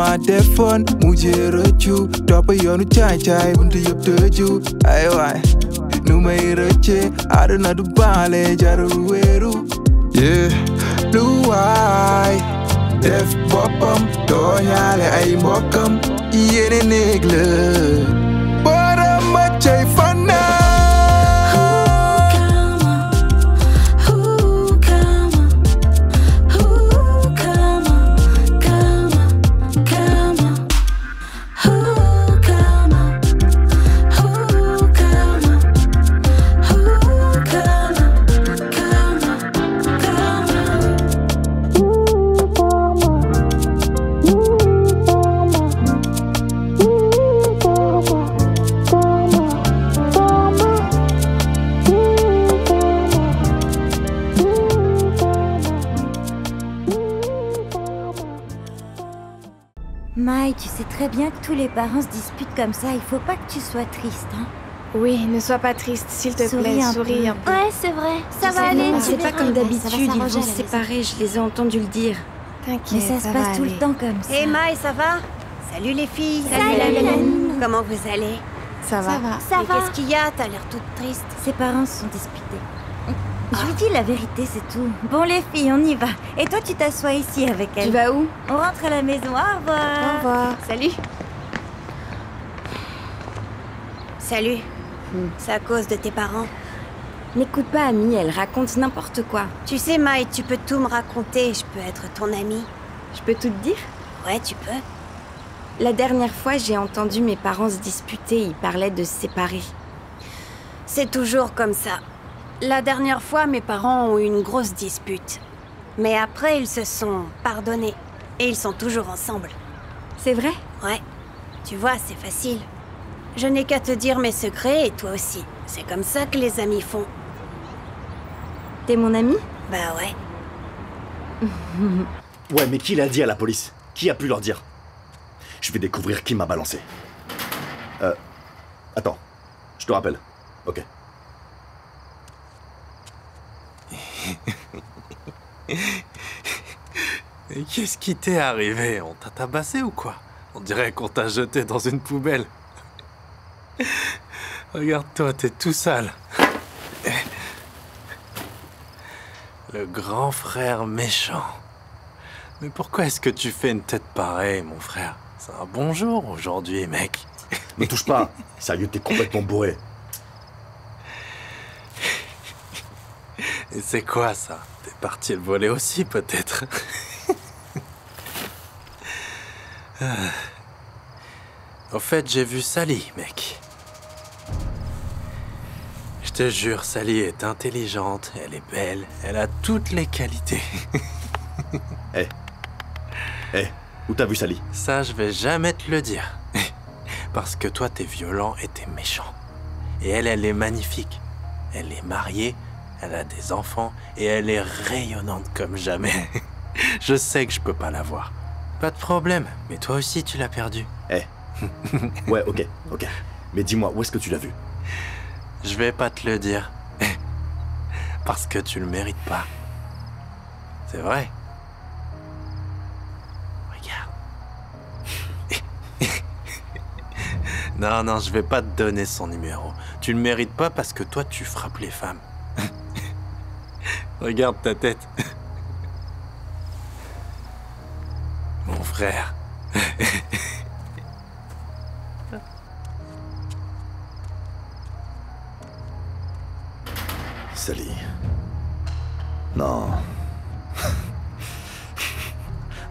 ma defoon mujjee rëccu topp yoonu caay-caay buntu yëpp tëju ay waay nu may rëcce àdduna du baale jarul wéeru lu waay def boppam tooñaale ay mbokkam yéene néeg la borom ma cay fanaan Mai, tu sais très bien que tous les parents se disputent comme ça, il faut pas que tu sois triste, hein. Oui, ne sois pas triste, s'il te plaît, souris un peu. Ouais, c'est vrai, ça va aller. C'est pas comme d'habitude, ils vont se séparer, je les ai entendus le dire. T'inquiète, mais ça se passe tout le temps comme ça. Hé Mai, ça va? Salut les filles. Salut Hélène. Comment vous allez? Ça va. Ça va. Qu'est-ce qu'il y a? T'as l'air toute triste. Ses parents se sont disputés. Je lui dis la vérité, c'est tout. Bon les filles, on y va. Et toi, tu t'assois ici avec elle. Tu vas où? On rentre à la maison, au revoir. Au revoir. Salut. Salut. C'est à cause de tes parents. N'écoute pas Amy, elle raconte n'importe quoi. Tu sais Mai, tu peux tout me raconter, je peux être ton amie. Je peux tout te dire? Ouais, tu peux. La dernière fois, j'ai entendu mes parents se disputer, ils parlaient de se séparer. C'est toujours comme ça. La dernière fois, mes parents ont eu une grosse dispute. Mais après, ils se sont pardonnés. Et ils sont toujours ensemble. C'est vrai? Ouais. Tu vois, c'est facile. Je n'ai qu'à te dire mes secrets et toi aussi. C'est comme ça que les amis font. T'es mon ami? Bah ouais. Ouais, mais qui l'a dit à la police? Qui a pu leur dire? Je vais découvrir qui m'a balancé. Attends. Je te rappelle. Ok. Et qu'est-ce qui t'est arrivé? On t'a tabassé ou quoi? On dirait qu'on t'a jeté dans une poubelle. Regarde-toi, t'es tout sale. Le grand frère méchant. Mais pourquoi est-ce que tu fais une tête pareille, mon frère? C'est un bon jour aujourd'hui, mec. Ne touche pas. Sérieux, t'es complètement bourré. Et c'est quoi ça? T'es parti le voler aussi, peut-être? Au fait, j'ai vu Sally, mec. Je te jure, Sally est intelligente, elle est belle, elle a toutes les qualités. Hé, où t'as vu Sally? Ça, je vais jamais te le dire. Parce que toi, t'es violent et t'es méchant. Et elle est magnifique. Elle est mariée, elle a des enfants et elle est rayonnante comme jamais. Je sais que je peux pas la voir. Pas de problème, mais toi aussi tu l'as perdue. Ouais, ok. Mais dis-moi, où est-ce que tu l'as vue? Je vais pas te le dire. Parce que tu le mérites pas. C'est vrai. Regarde. Non, je vais pas te donner son numéro. Tu le mérites pas parce que toi tu frappes les femmes. Regarde ta tête. Mon frère. Sally. Non.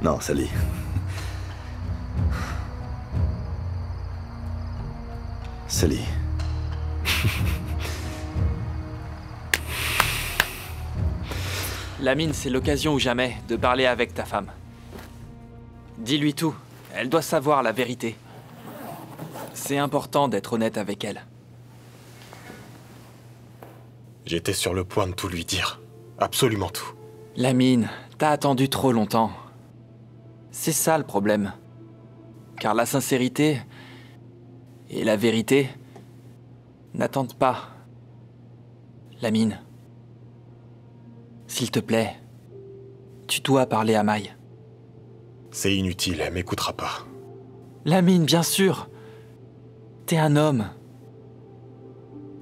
Non, Sally. Sally. Lamine, c'est l'occasion ou jamais de parler avec ta femme. Dis-lui tout. Elle doit savoir la vérité. C'est important d'être honnête avec elle. J'étais sur le point de tout lui dire. Absolument tout. Lamine, t'as attendu trop longtemps. C'est ça le problème. Car la sincérité et la vérité n'attendent pas. Lamine, s'il te plaît, tu dois parler à Mai. C'est inutile, elle m'écoutera pas. Lamine, bien sûr. T'es un homme.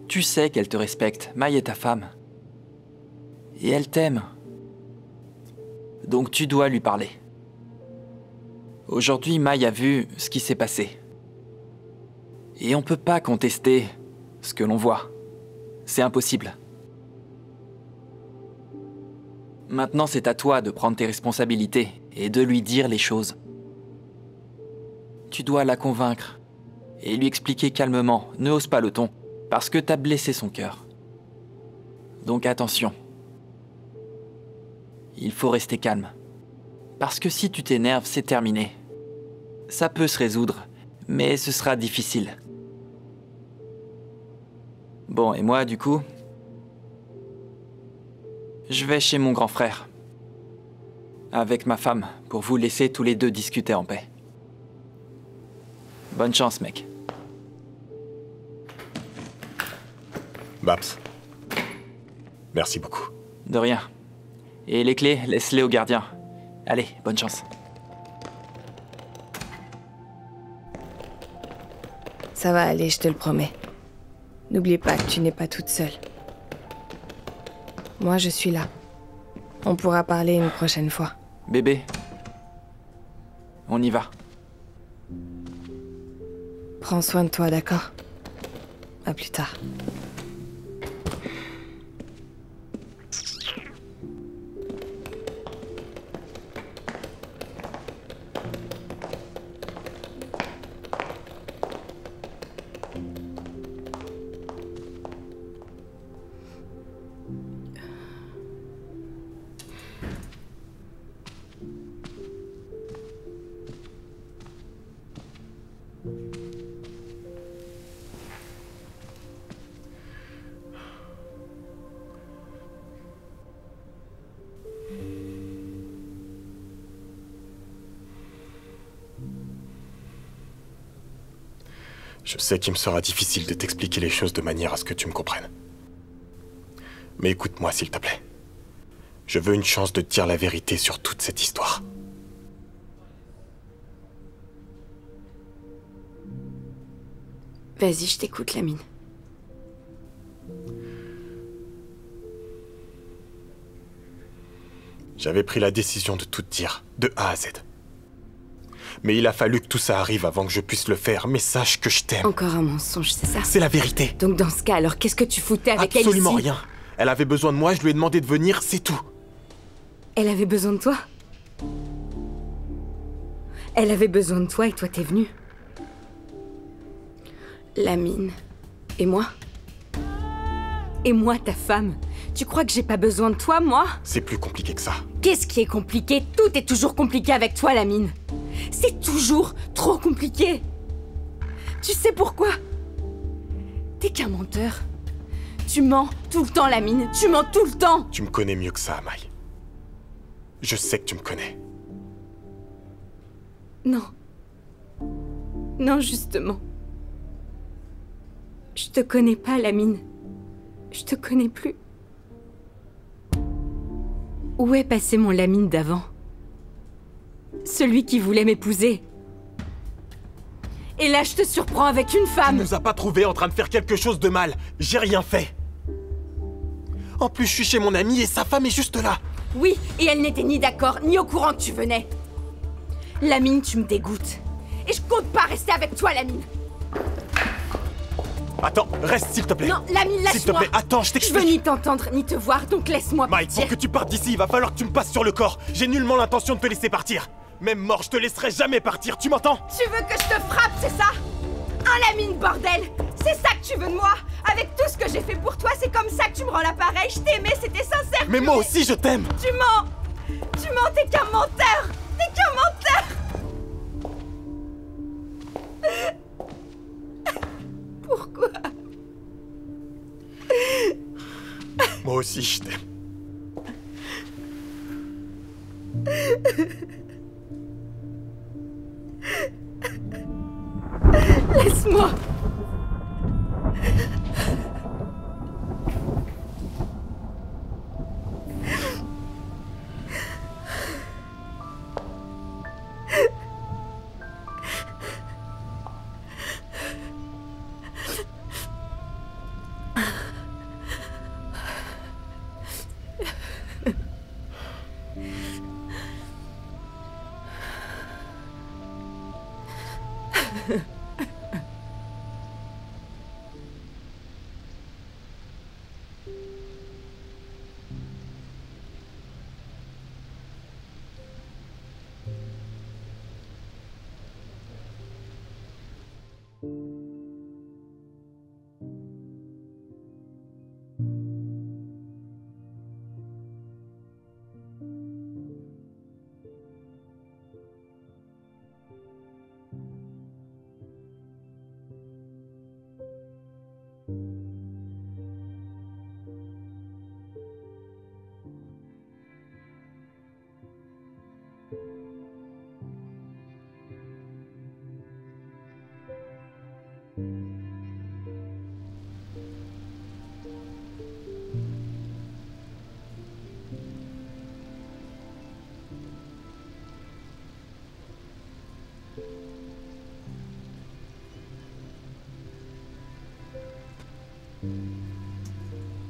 Tu sais qu'elle te respecte. Maï est ta femme. Et elle t'aime. Donc tu dois lui parler. Aujourd'hui, Maï a vu ce qui s'est passé. Et on peut pas contester ce que l'on voit. C'est impossible. Maintenant, c'est à toi de prendre tes responsabilités et de lui dire les choses. Tu dois la convaincre et lui expliquer calmement, ne hausse pas le ton, parce que t'as blessé son cœur. Donc attention. Il faut rester calme. Parce que si tu t'énerves, c'est terminé. Ça peut se résoudre, mais ce sera difficile. Bon, et moi, du coup, je vais chez mon grand frère. Avec ma femme, pour vous laisser tous les deux discuter en paix. Bonne chance, mec. Babs. Merci beaucoup. De rien. Et les clés, laisse-les au gardien. Allez, bonne chance. Ça va aller, je te le promets. N'oublie pas que tu n'es pas toute seule. Moi, je suis là. On pourra parler une prochaine fois. Bébé, on y va. Prends soin de toi, d'accord? À plus tard. Je sais qu'il me sera difficile de t'expliquer les choses de manière à ce que tu me comprennes. Mais écoute-moi, s'il te plaît. Je veux une chance de te dire la vérité sur toute cette histoire. Vas-y, je t'écoute, Lamine. J'avais pris la décision de tout te dire, de A à Z. Mais il a fallu que tout ça arrive avant que je puisse le faire. Mais sache que je t'aime. Encore un mensonge, c'est ça? C'est la vérité. Donc dans ce cas, alors qu'est-ce que tu foutais avec elle ici? Absolument rien. Elle avait besoin de moi, je lui ai demandé de venir, c'est tout. Elle avait besoin de toi? Elle avait besoin de toi et toi t'es venu? Lamine. Et moi? Et moi, ta femme? Tu crois que j'ai pas besoin de toi, moi? C'est plus compliqué que ça. Qu'est-ce qui est compliqué? Tout est toujours compliqué avec toi, Lamine. C'est toujours trop compliqué. Tu sais pourquoi? T'es qu'un menteur. Tu mens tout le temps, Lamine. Tu mens tout le temps. Tu me connais mieux que ça, Amaï. Je sais que tu me connais. Non. Non, justement. Je te connais pas, Lamine. Je te connais plus. Où est passé mon Lamine d'avant? Celui qui voulait m'épouser. Et là, je te surprends avec une femme. Tu nous as pas trouvés en train de faire quelque chose de mal. J'ai rien fait. En plus, je suis chez mon ami et sa femme est juste là. Oui, et elle n'était ni d'accord, ni au courant que tu venais. Lamine, tu me dégoûtes. Et je compte pas rester avec toi, Lamine. Attends, reste s'il te plaît. Non, Lamine, lâche-moi. S'il te plaît, attends, je Je veux t'explique. ni t'entendre, ni te voir, donc laisse-moi Mike, partir. pour que tu partes d'ici, il va falloir que tu me passes sur le corps. J'ai nullement l'intention de te laisser partir. Même mort, je te laisserai jamais partir, tu m'entends? Tu veux que je te frappe, c'est ça? Un Lamine, bordel! C'est ça que tu veux de moi? Avec tout ce que j'ai fait pour toi, c'est comme ça que tu me rends l'appareil. Je t'aimais, c'était sincère. Mais moi aussi, je t'aime. Tu mens! Tu mens, t'es qu'un menteur! T'es qu'un menteur! Pourquoi? Moi aussi, je t'aime. Laisse-moi!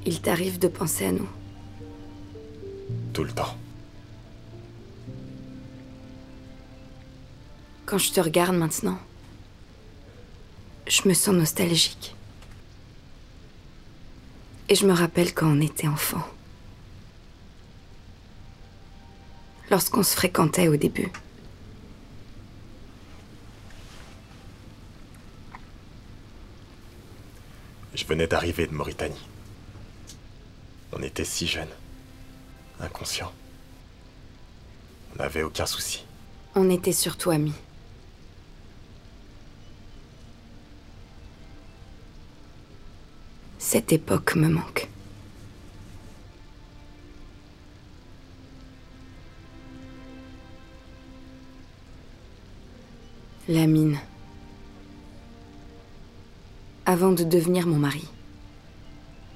Il t'arrive de penser à nous? Tout le temps. Quand je te regarde maintenant, je me sens nostalgique. Et je me rappelle quand on était enfant. Lorsqu'on se fréquentait au début. Je venais d'arriver de Mauritanie. On était si jeunes, inconscients. On n'avait aucun souci. On était surtout amis. Cette époque me manque. Lamine. Avant de devenir mon mari,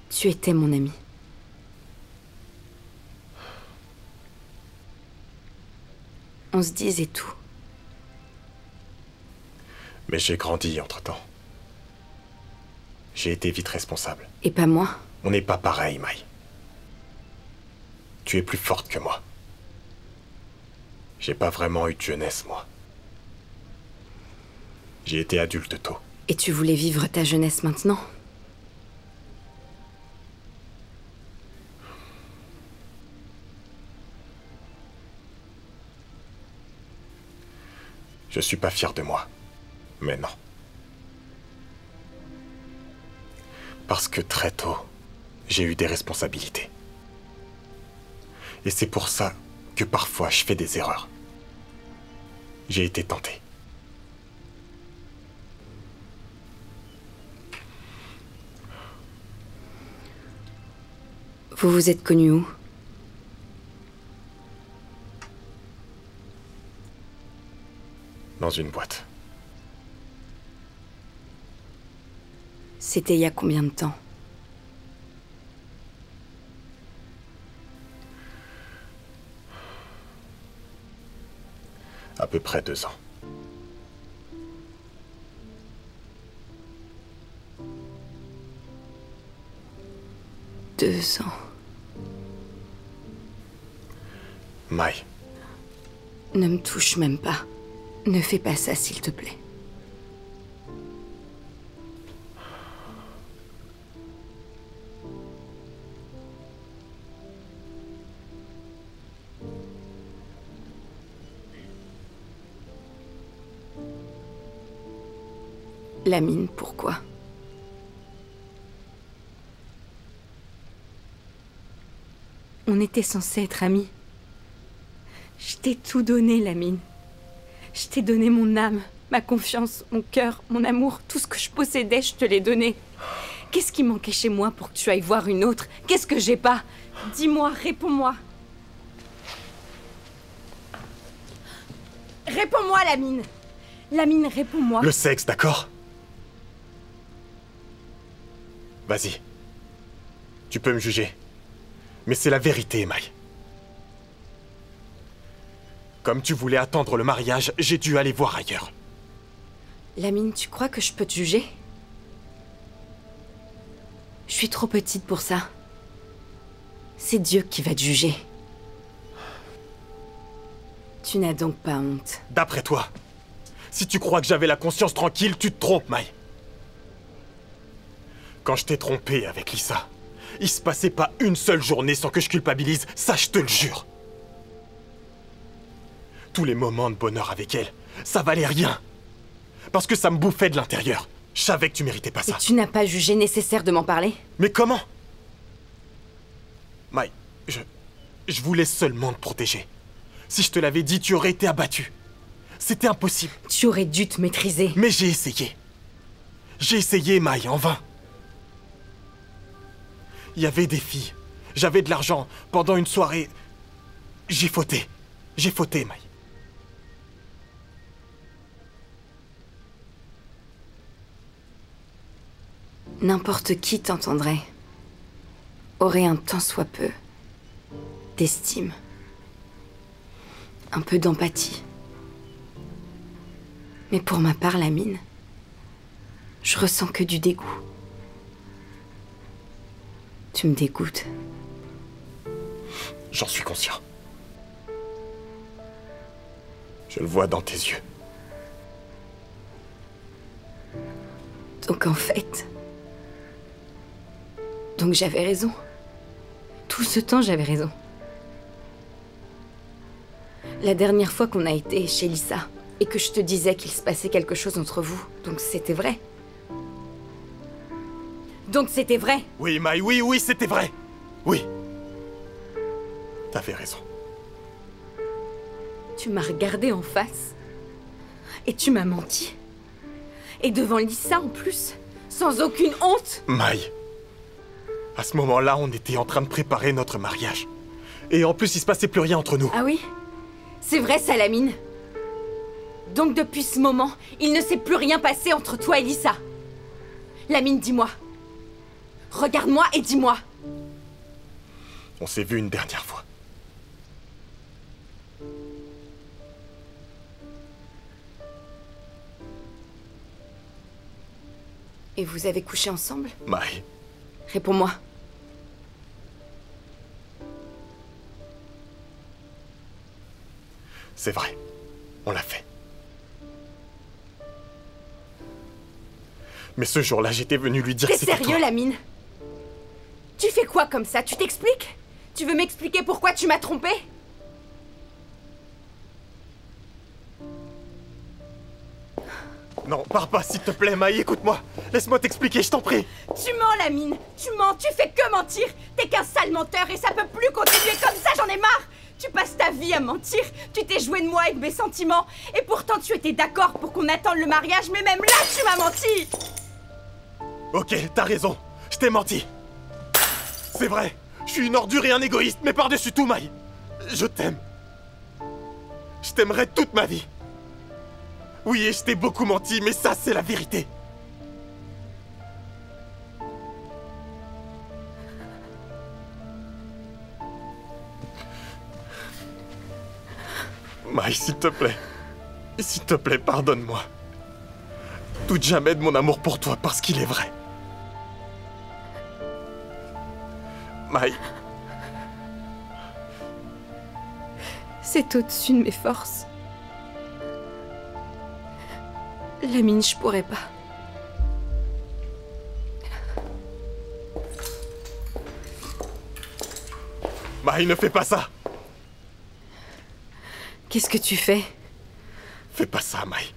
tu étais mon ami. On se disait tout. Mais j'ai grandi entre-temps. J'ai été vite responsable. Et pas moi. On n'est pas pareil, Mai. Tu es plus forte que moi. J'ai pas vraiment eu de jeunesse, moi. J'ai été adulte tôt. Et tu voulais vivre ta jeunesse maintenant? Je suis pas fier de moi. Mais non. Parce que très tôt, j'ai eu des responsabilités. Et c'est pour ça que parfois je fais des erreurs. J'ai été tenté. Vous vous êtes connus où? Dans une boîte. C'était il y a combien de temps? À peu près 2 ans. Deux ans. Mai, Ne me touche même pas. Ne fais pas ça, s'il te plaît. Lamine, pourquoi? On était censés être amis. Je t'ai tout donné, Lamine. Je t'ai donné mon âme, ma confiance, mon cœur, mon amour, tout ce que je possédais, je te l'ai donné. Qu'est-ce qui manquait chez moi pour que tu ailles voir une autre? Qu'est-ce que j'ai pas? Dis-moi, réponds-moi. Réponds-moi, Lamine. Lamine, réponds-moi. le sexe, d'accord? Vas-y. Tu peux me juger. Mais c'est la vérité, Mai. Comme tu voulais attendre le mariage, j'ai dû aller voir ailleurs. Lamine, tu crois que je peux te juger? Je suis trop petite pour ça. C'est Dieu qui va te juger. Tu n'as donc pas honte. D'après toi, Si tu crois que j'avais la conscience tranquille, tu te trompes, Mai. Quand je t'ai trompé avec Lisa, il se passait pas une seule journée sans que je culpabilise, ça je te le jure. Tous les moments de bonheur avec elle, ça valait rien. Parce que ça me bouffait de l'intérieur. Je savais que tu méritais pas ça. Et tu n'as pas jugé nécessaire de m'en parler? Mais comment? Mai, je voulais seulement te protéger. Si je te l'avais dit, tu aurais été abattu. C'était impossible. Tu aurais dû te maîtriser. Mais j'ai essayé. J'ai essayé, Mai, en vain. Il y avait des filles. J'avais de l'argent. Pendant une soirée, j'ai fauté. J'ai fauté, Mai. N'importe qui t'entendrait. Aurait un tant soit peu d'estime. Un peu d'empathie. Mais pour ma part, Lamine, je ressens que du dégoût. Tu me dégoûtes. J'en suis conscient. Je le vois dans tes yeux. Donc en fait... Donc j'avais raison. Tout ce temps, j'avais raison. La dernière fois qu'on a été chez Lisa, et que je te disais qu'il se passait quelque chose entre vous, donc c'était vrai. Donc c'était vrai. Oui, Mai, oui, c'était vrai. Oui. T'avais raison. Tu m'as regardé en face. Et tu m'as menti. Et devant Lisa en plus, sans aucune honte. Mai. À ce moment-là, on était en train de préparer notre mariage. Et en plus, il se passait plus rien entre nous. Ah oui? C'est vrai, ça, Lamine. Donc depuis ce moment, il ne s'est plus rien passé entre toi et Lisa. Lamine, dis-moi. Regarde-moi et dis-moi. On s'est vu une dernière fois. Et vous avez couché ensemble? Mai. Réponds-moi. C'est vrai. On l'a fait. Mais ce jour-là, j'étais venu lui dire que T'es c'était sérieux, toi. Lamine? Tu fais quoi comme ça? Tu t'expliques? Tu veux m'expliquer pourquoi tu m'as trompé? Non, pars pas, s'il te plaît, Mai, écoute-moi. Laisse-moi t'expliquer, je t'en prie. Tu mens, Lamine. Tu mens, tu fais que mentir. T'es qu'un sale menteur et ça peut plus continuer comme ça, j'en ai marre. Tu passes ta vie à mentir. Tu t'es joué de moi et de mes sentiments. Et pourtant, tu étais d'accord pour qu'on attende le mariage, mais même là, tu m'as menti. Ok, t'as raison. Je t'ai menti. C'est vrai. Je suis une ordure et un égoïste, mais par-dessus tout, Mai, je t'aime. Je t'aimerai toute ma vie. Oui, et je t'ai beaucoup menti, mais ça, c'est la vérité. Mai, s'il te plaît. S'il te plaît, pardonne-moi. Doute jamais de mon amour pour toi, parce qu'il est vrai. Mai. C'est au-dessus de mes forces. Lamine, je pourrais pas. Mai, ne fais pas ça. Qu'est-ce que tu fais? Fais pas ça, Mai.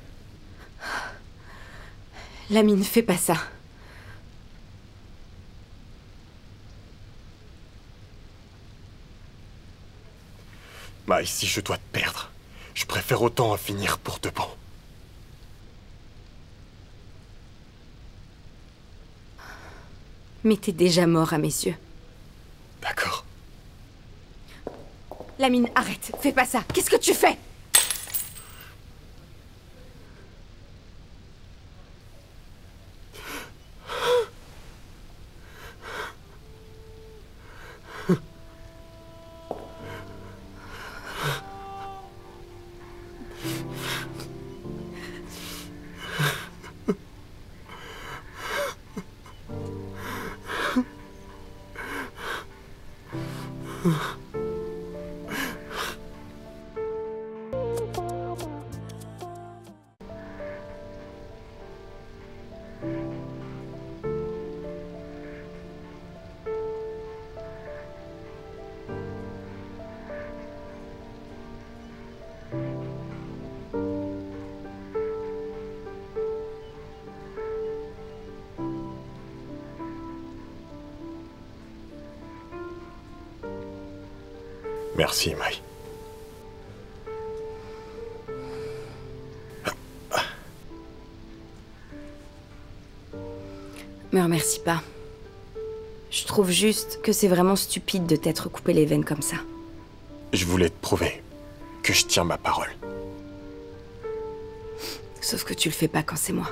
Lamine, fais pas ça. Mai, si je dois te perdre, je préfère autant en finir pour de bon. Mais t'es déjà mort à mes yeux. D'accord. Lamine, arrête, fais pas ça. Qu'est-ce que tu fais? Merci, Mai. Me remercie pas. Je trouve juste que c'est vraiment stupide de t'être coupé les veines comme ça. Je voulais te prouver que je tiens ma parole. Sauf que tu le fais pas quand c'est moi.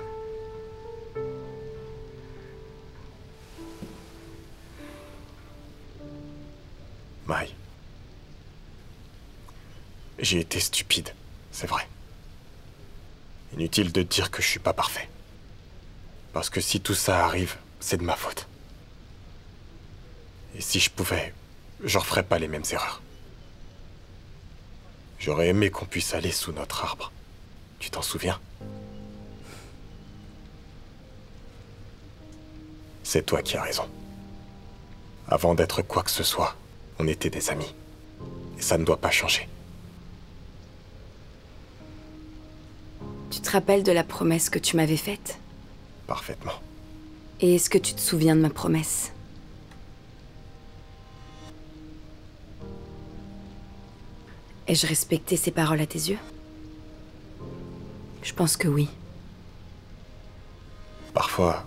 Mai. J'ai été stupide, c'est vrai. Inutile de dire que je suis pas parfait. Parce que si tout ça arrive, c'est de ma faute. Et si je pouvais, je referais pas les mêmes erreurs. J'aurais aimé qu'on puisse aller sous notre arbre. Tu t'en souviens? C'est toi qui as raison. Avant d'être quoi que ce soit, on était des amis. Et ça ne doit pas changer. Tu te rappelles de la promesse que tu m'avais faite? Parfaitement. Et est-ce que tu te souviens de ma promesse? Ai-je respecté ces paroles à tes yeux? Je pense que oui. Parfois,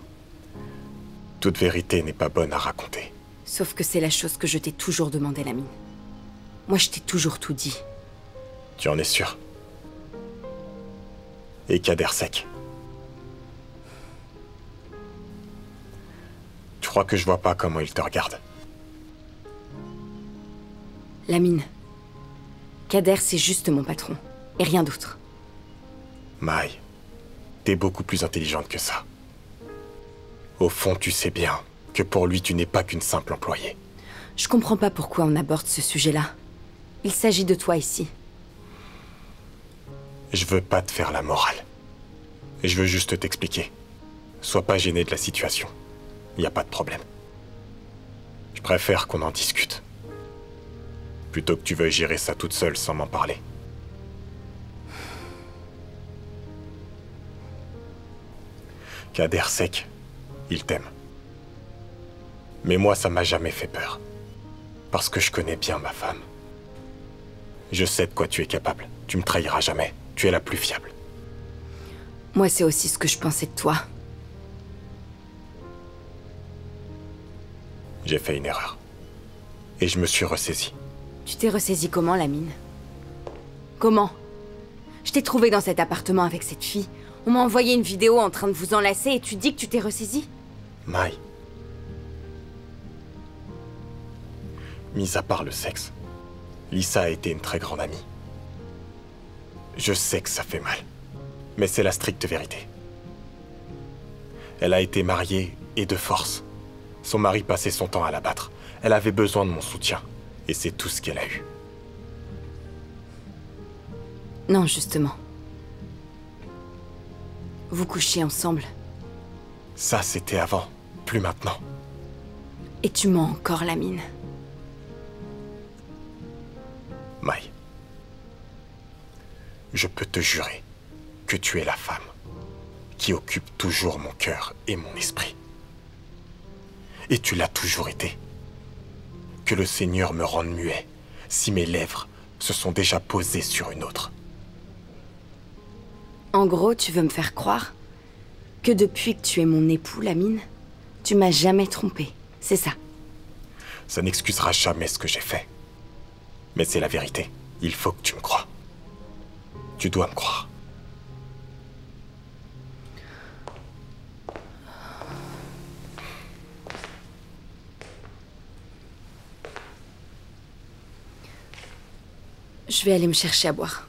toute vérité n'est pas bonne à raconter. Sauf que c'est la chose que je t'ai toujours demandé, Lamine. Moi, je t'ai toujours tout dit. Tu en es sûr? Et Kader sec. Tu crois que je vois pas comment il te regarde? Lamine, Kader, c'est juste mon patron, et rien d'autre. Mai, t'es beaucoup plus intelligente que ça. Au fond, tu sais bien que pour lui, tu n'es pas qu'une simple employée. Je comprends pas pourquoi on aborde ce sujet-là. Il s'agit de toi ici. Je veux pas te faire la morale. Je veux juste t'expliquer. Sois pas gêné de la situation. Y a pas de problème. Je préfère qu'on en discute. Plutôt que tu veuilles gérer ça toute seule sans m'en parler. Kader sec, il t'aime. Mais moi, ça m'a jamais fait peur. Parce que je connais bien ma femme. Je sais de quoi tu es capable. Tu me trahiras jamais. Tu es la plus fiable. Moi, c'est aussi ce que je pensais de toi. J'ai fait une erreur. Et je me suis ressaisi. Tu t'es ressaisi comment, Lamine? Comment? Je t'ai trouvé dans cet appartement avec cette fille. On m'a envoyé une vidéo en train de vous enlacer et tu dis que tu t'es ressaisi? Mai. Mis à part le sexe, Lisa a été une très grande amie. Je sais que ça fait mal, mais c'est la stricte vérité. Elle a été mariée et de force. Son mari passait son temps à la battre. Elle avait besoin de mon soutien, et c'est tout ce qu'elle a eu. Non, justement. Vous couchiez ensemble. Ça, c'était avant, plus maintenant. Et tu mens encore, Lamine. Mai, je peux te jurer que tu es la femme qui occupe toujours mon cœur et mon esprit. Et tu l'as toujours été. Que le Seigneur me rende muet si mes lèvres se sont déjà posées sur une autre. En gros, tu veux me faire croire que depuis que tu es mon époux, Lamine, tu m'as jamais trompé, c'est ça? Ça n'excusera jamais ce que j'ai fait. Mais c'est la vérité. Il faut que tu me crois. Tu dois me croire. Je vais aller me chercher à boire.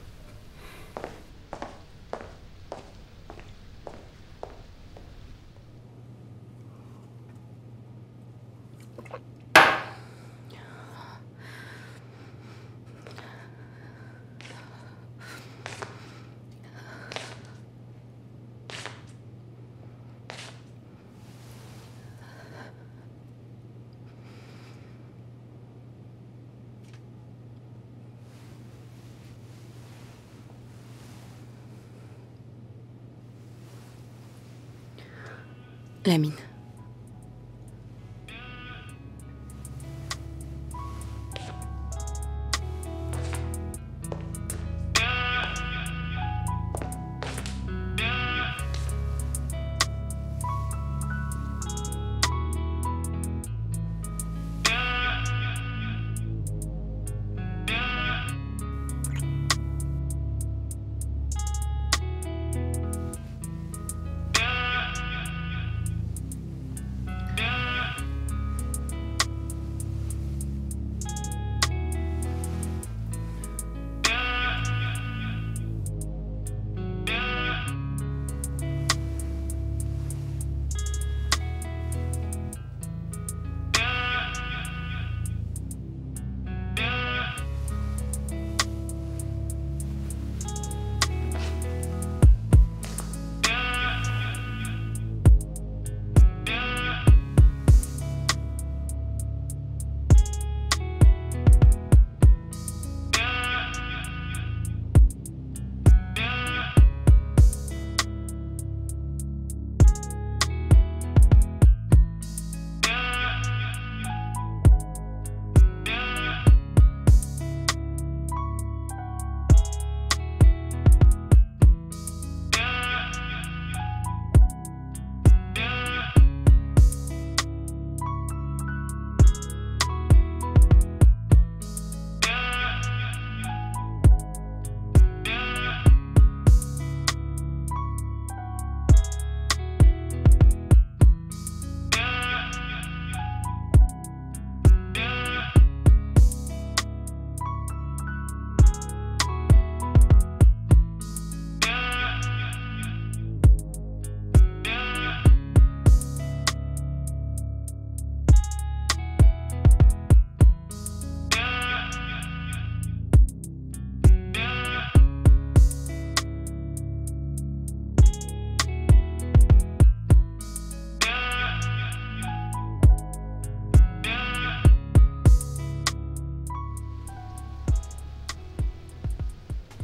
Lamine.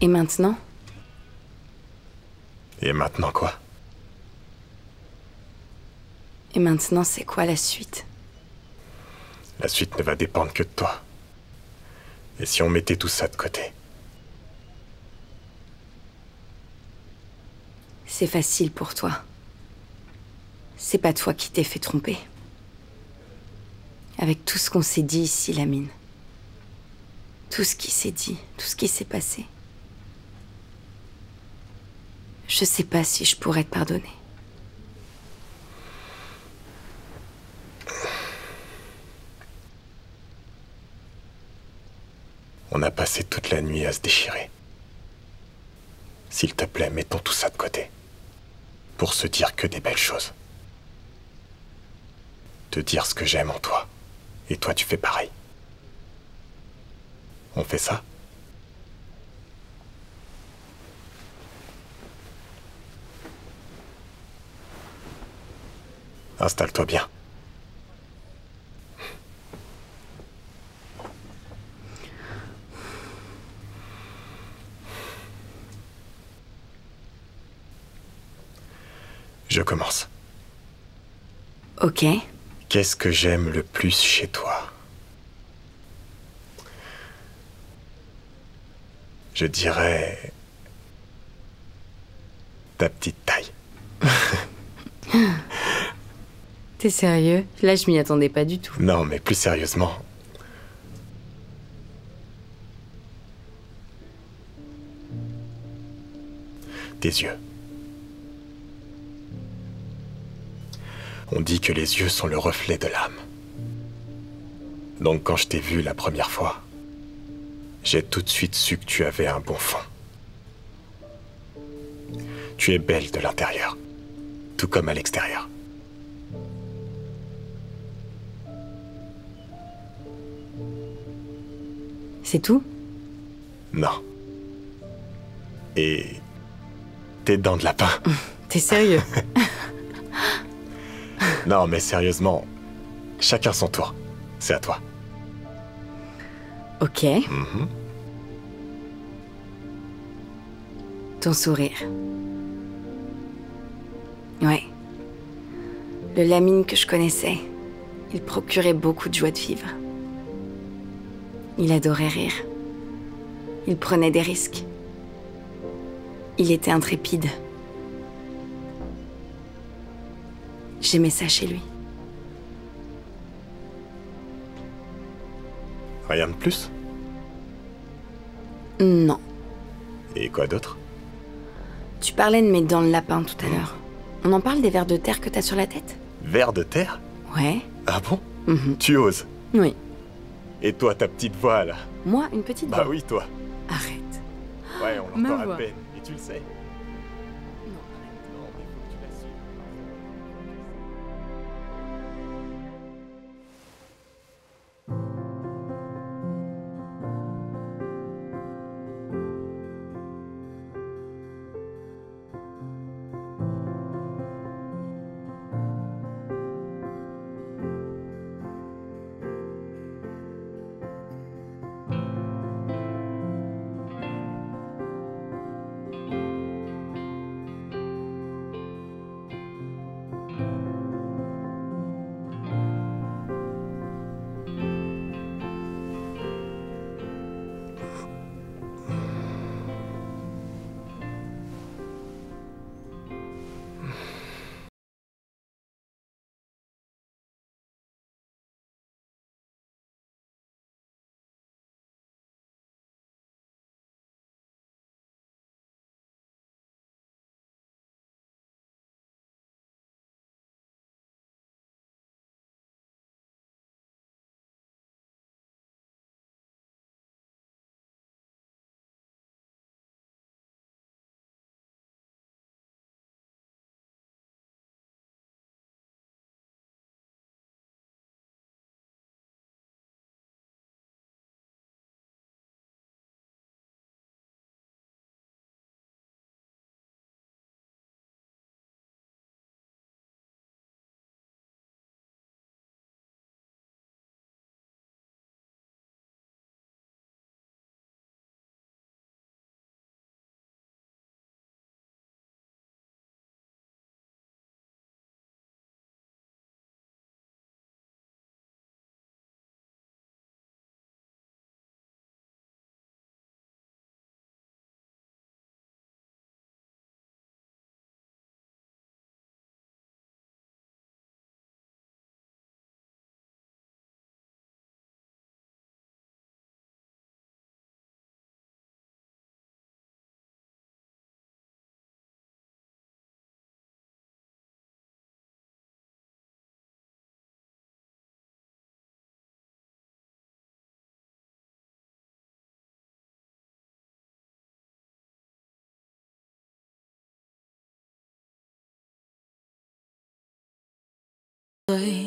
Et maintenant? Et maintenant quoi? Et maintenant, c'est quoi la suite? La suite ne va dépendre que de toi. Et si on mettait tout ça de côté? C'est facile pour toi. C'est pas toi qui t'es fait tromper. Avec tout ce qu'on s'est dit ici, Lamine. Tout ce qui s'est dit, tout ce qui s'est passé. Je sais pas si je pourrais te pardonner. On a passé toute la nuit à se déchirer. S'il te plaît, mettons tout ça de côté. Pour se dire que des belles choses. Te dire ce que j'aime en toi. Et toi, tu fais pareil. On fait ça? Installe-toi bien. Je commence. Ok. Qu'est-ce que j'aime le plus chez toi? Je dirais... ta petite taille. T'es sérieux? Là, je m'y attendais pas du tout. Non, mais plus sérieusement... tes yeux. On dit que les yeux sont le reflet de l'âme. Donc quand je t'ai vu la première fois, j'ai tout de suite su que tu avais un bon fond. Tu es belle de l'intérieur, tout comme à l'extérieur. C'est tout? Non. Et tes dents de lapin. T'es sérieux? Non, mais sérieusement, chacun son tour. C'est à toi. Ok. Ton sourire. Ouais. Le Lamine que je connaissais, il procurait beaucoup de joie de vivre. Il adorait rire. Il prenait des risques. Il était intrépide. J'aimais ça chez lui. Rien de plus? Non. Et quoi d'autre? Tu parlais de mes dents de lapin tout à l'heure. On en parle des vers de terre que t'as sur la tête? Vers de terre? Ouais. Ah bon? Mhm. Tu oses? Oui. Et toi, ta petite voix, là? Moi, une petite Bah voix. oui, toi. Arrête. Ouais, on Ma l'entend à voix. peine. Et tu le sais. Non. Non, mais faut que tu l'assumes. người